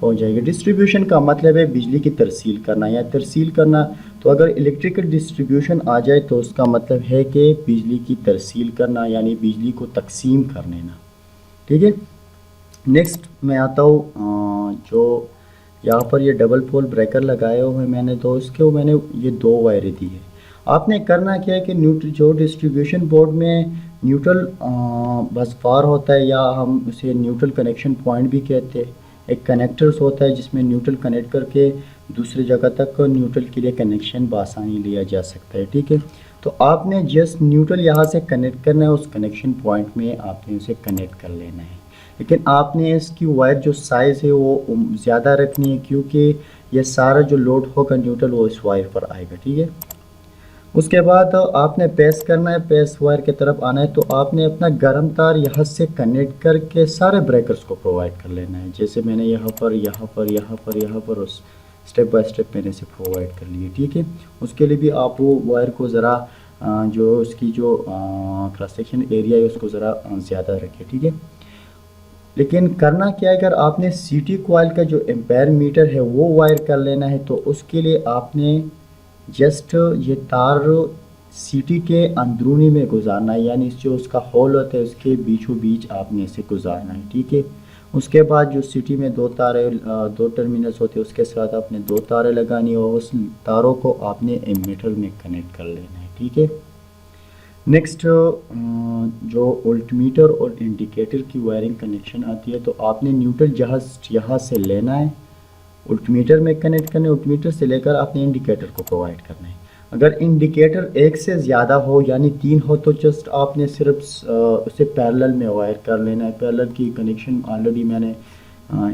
پہنچ جائے گی۔ ڈسٹریبیوشن کا مطلب ہے بجلی کی ترسیل کرنا یا ترسیل کرنا، تو اگر الیکٹریکل ڈسٹریبیوشن آ جائے تو اس کا مطلب ہے کہ بجلی کی ترسیل کرنا یعنی بجلی کو تقسیم کر لینا، ٹھیک ہے۔ نیکسٹ میں آتا ہوں جو یہاں پر یہ ڈبل پول بریکر لگائے ہوئے میں نے، تو اس کے میں نے یہ 2 وائریں دی ہے۔ آپ نے کرنا کیا ہے کہ جو ڈسٹریبیوشن بورڈ میں نیوٹرل بس بار ہوتا ہے یا ہم اسے نیوٹرل کنیکشن پوائنٹ بھی کہتے ہیں، ایک کنیکٹرز ہوتا ہے جس میں نیوٹرل کنیکٹ کر کے دوسری جگہ تک نیوٹرل کے لیے کنیکشن بآسانی لیا جا سکتا ہے، ٹھیک ہے۔ تو آپ نے جسٹ نیوٹرل یہاں سے کنیکٹ کرنا ہے، اس کنیکشن پوائنٹ میں آپ نے اسے کنیکٹ کر لینا ہے، لیکن آپ نے اس کی وائر جو سائز ہے وہ زیادہ رکھنی ہے کیونکہ یہ سارا جو لوڈ ہوگا نیوٹرل وہ اس وائر پر آئے گا، ٹھیک ہے۔ اس کے بعد آپ نے پیس کرنا ہے، پیس وائر کی طرف آنا ہے، تو آپ نے اپنا گرم تار یہاں سے کنیکٹ کر کے سارے بریکرز کو پرووائڈ کر لینا ہے، جیسے میں نے یہاں پر سٹیپ بائی سٹیپ میں نے اسے پرووائڈ کر لیے، ٹھیک ہے۔ اس کے لیے بھی آپ وہ وائر کو ذرا جو اس کی جو کراس سیکشن ایریا ہے اس کو ذرا زیادہ رکھے، ٹھیک ہے۔ لیکن کرنا کیا ہے، اگر آپ نے سی ٹی کوائل کا جو ایمپیر میٹر ہے وہ وائر کر لینا ہے تو اس کے لیے آپ نے جسٹ یہ تار سی ٹی کے اندرونی میں گزارنا ہے، یعنی جو اس کا ہول ہوتا ہے اس کے بیچوں بیچ آپ نے اسے گزارنا ہے، ٹھیک ہے۔ اس کے بعد جو سی ٹی میں 2 ٹرمینلز ہوتے ہیں اس کے ساتھ آپ نے 2 تاریں لگانی اور اس تاروں کو آپ نے ایمیٹر میں کنیکٹ کر لینا ہے، ٹھیک ہے۔ نیکسٹ جو الٹ میٹر اور انڈیکیٹر کی وائرنگ کنیکشن آتی ہے، تو آپ نے نیوٹرل جہاز یہاں سے لینا ہے، الٹ میٹر میں کنیکٹ کرنا ہے، الٹ میٹر سے لے کر آپ نے انڈیکیٹر کو پرووائڈ کرنا ہے۔ اگر انڈیکیٹر 1 سے زیادہ ہو یعنی 3 ہو تو جسٹ آپ نے صرف اسے پیرلل میں وائر کر لینا ہے۔ پیرلل کی کنیکشن آلریڈی میں نے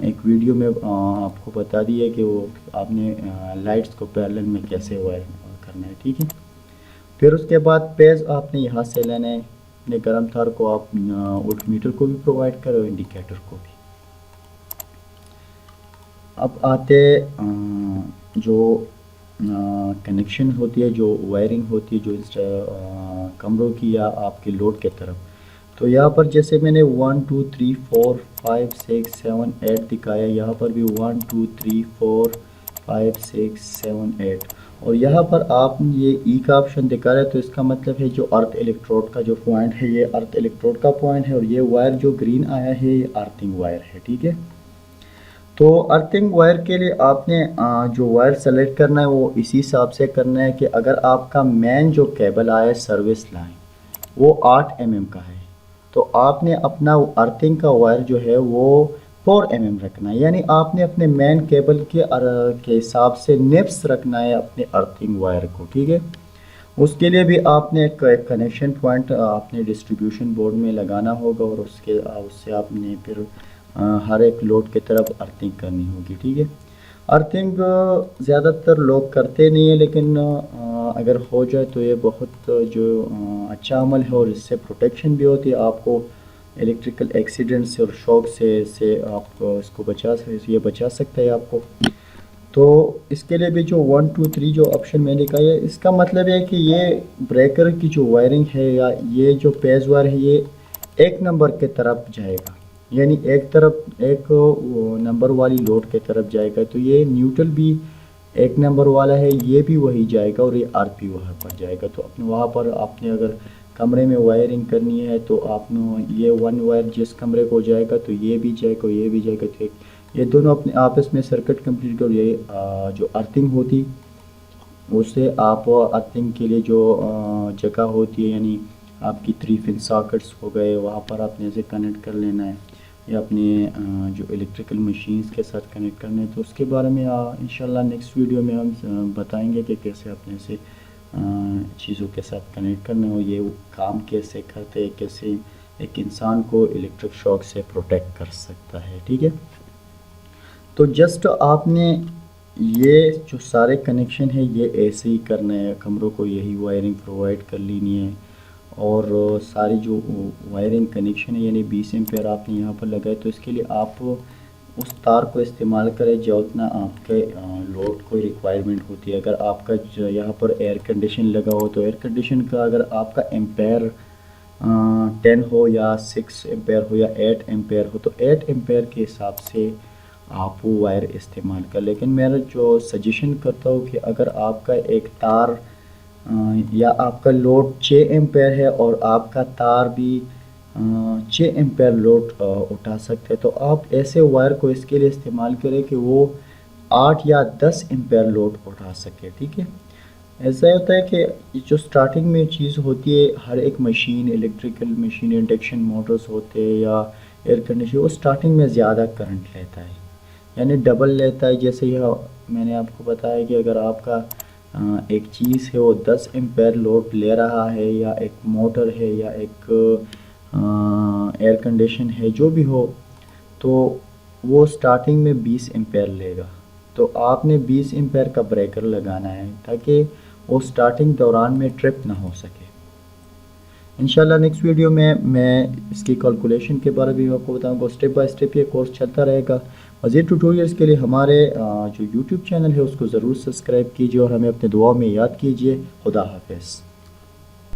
ایک ویڈیو میں آپ کو بتا دی ہے کہ وہ آپ نے لائٹس کو پیرلل میں کیسے وائر کرنا ہے، ٹھیک ہے۔ پھر اس کے بعد پیز آپ نے یہاں سے لینا ہے، اپنے گرم تار کو آپ الٹ میٹر کو بھی پرووائڈ کرو اور انڈیکیٹر کو بھی۔ اب آتے جو کنیکشن ہوتی ہے، جو وائرنگ ہوتی ہے جو کمروں کی یا آپ کے لوڈ کے طرف، تو یہاں پر جیسے میں نے 1 2 3 4 5 6 7 8 دکھایا، یہاں پر بھی 1 2 3 4 5 6 7 8، اور یہاں پر آپ یہ ای کا آپشن دکھا رہے ہیں، تو اس کا مطلب ہے جو ارتھ الیکٹروڈ کا جو پوائنٹ ہے یہ ارتھ الیکٹروڈ کا پوائنٹ ہے، اور یہ وائر جو گرین آیا ہے یہ ارتھنگ وائر ہے، ٹھیک ہے۔ تو ارتھنگ وائر کے لیے آپ نے جو وائر سلیکٹ کرنا ہے وہ اسی حساب سے کرنا ہے کہ اگر آپ کا مین جو کیبل آیا سروس لائن وہ 8 mm کا ہے تو آپ نے اپنا ارتھنگ کا وائر جو ہے وہ 4 mm رکھنا ہے، یعنی آپ نے اپنے مین کیبل کے حساب سے نیپس رکھنا ہے اپنے ارتھنگ وائر کو، ٹھیک ہے۔ اس کے لیے بھی آپ نے ایک کنیکشن پوائنٹ اپنے ڈسٹریبیوشن بورڈ میں لگانا ہوگا، اور اس سے آپ نے پھر ہر ایک لوڈ کی طرف ارتھنگ کرنی ہوگی، ٹھیک ہے۔ ارتھنگ زیادہ تر لوگ کرتے نہیں ہیں، لیکن اگر ہو جائے تو یہ بہت جو اچھا عمل ہے، اور اس سے پروٹیکشن بھی ہوتی ہے آپ کو الیکٹریکل ایکسیڈنٹ سے اور شوک سے آپ اس کو بچا سکتا ہے آپ کو۔ تو اس کے لیے بھی جو 1 2 3 جو آپشن میں نے کہا ہے، اس کا مطلب ہے کہ یہ بریکر کی جو وائرنگ ہے یا یہ جو پیز وائر ہے یہ 1 نمبر کے طرف جائے گا، یعنی ایک نمبر والی لوڈ کے طرف جائے گا، تو یہ نیوٹرل بھی 1 نمبر والا ہے، یہ بھی وہی جائے گا، اور یہ آر پی وہاں پر جائے گا۔ تو وہاں پر آپ نے اگر کمرے میں وائرنگ کرنی ہے تو آپ نے یہ 1 وائر جس کمرے کو جائے گا تو یہ بھی جائے گا، یہ بھی جائے گا، تو یہ دونوں اپنے آپس میں سرکٹ کمپلیٹ، اور یہ جو ارتھنگ ہوتی اسے آپ ارتھنگ کے لیے جو جگہ ہوتی ہے، یعنی آپ کی 3 پن ساکٹس ہو گئے، وہاں پر آپ نے اسے کنیکٹ کر لینا ہے، یا اپنے جو الیکٹریکل مشینز کے ساتھ کنیکٹ کرنا ہے۔ تو اس کے بارے میں انشاءاللہ نیکسٹ ویڈیو میں ہم بتائیں گے کہ کیسے اپنے سے چیزوں کے ساتھ کنیکٹ کرنا ہے، اور یہ کام کیسے کرتے ہیں، کیسے ایک انسان کو الیکٹرک شاک سے پروٹیکٹ کر سکتا ہے، ٹھیک ہے۔ تو جسٹ آپ نے یہ جو سارے کنیکشن ہے یہ ایسے ہی کرنا ہے، کمروں کو یہی وائرنگ پرووائڈ کر لینی ہے، اور ساری جو وائرنگ کنیکشن ہے یعنی 20 ایمپیئر آپ نے یہاں پر لگائے، تو اس کے لیے آپ اس تار کو استعمال کریں جو اتنا آپ کے لوڈ کو ریکوائرمنٹ ہوتی ہے۔ اگر آپ کا یہاں پر ایئر کنڈیشن لگا ہو تو ایئر کنڈیشن کا اگر آپ کا ایمپیئر 10 ہو یا 6 ایمپیئر ہو یا 8 ایمپیئر ہو تو 8 ایمپیئر کے حساب سے آپ وہ وائر استعمال کر. لیکن میرا جو سجیشن کرتا ہوں کہ اگر آپ کا ایک تار یا آپ کا لوڈ 6 ایمپیئر ہے اور آپ کا تار بھی 6 ایمپیئر لوڈ اٹھا سکتے تو آپ ایسے وائر کو اس کے لیے استعمال کریں کہ وہ 8 یا 10 ایمپیئر لوڈ اٹھا سکے. ٹھیک ہے. ایسا ہوتا ہے کہ جو سٹارٹنگ میں چیز ہوتی ہے ہر ایک machine, electrical machine, induction Motors ہوتے ہیں یا ایئر کنڈیشن، وہ سٹارٹنگ میں زیادہ کرنٹ لیتا ہے، یعنی ڈبل لیتا ہے. جیسے یہ میں نے آپ کو بتایا کہ اگر آپ کا ایک چیز ہے وہ 10 ایمپیئر لوڈ لے رہا ہے، یا ایک موٹر ہے یا ایک ایئر کنڈیشن ہے، جو بھی ہو، تو وہ سٹارٹنگ میں 20 ایمپیئر لے گا. تو آپ نے 20 ایمپیئر کا بریکر لگانا ہے تاکہ وہ سٹارٹنگ دوران میں ٹرپ نہ ہو سکے. انشاءاللہ نیکسٹ ویڈیو میں اس کی کیلکولیشن کے بارے میں آپ کو بتاؤں گا. اسٹیپ بائی اسٹیپ یہ کورس چلتا رہے گا. مزید ٹیوٹوریلز کے لیے ہمارے جو یوٹیوب چینل ہے اس کو ضرور سبسکرائب کیجیے اور ہمیں اپنے دعاؤں میں یاد کیجیے. خدا حافظ.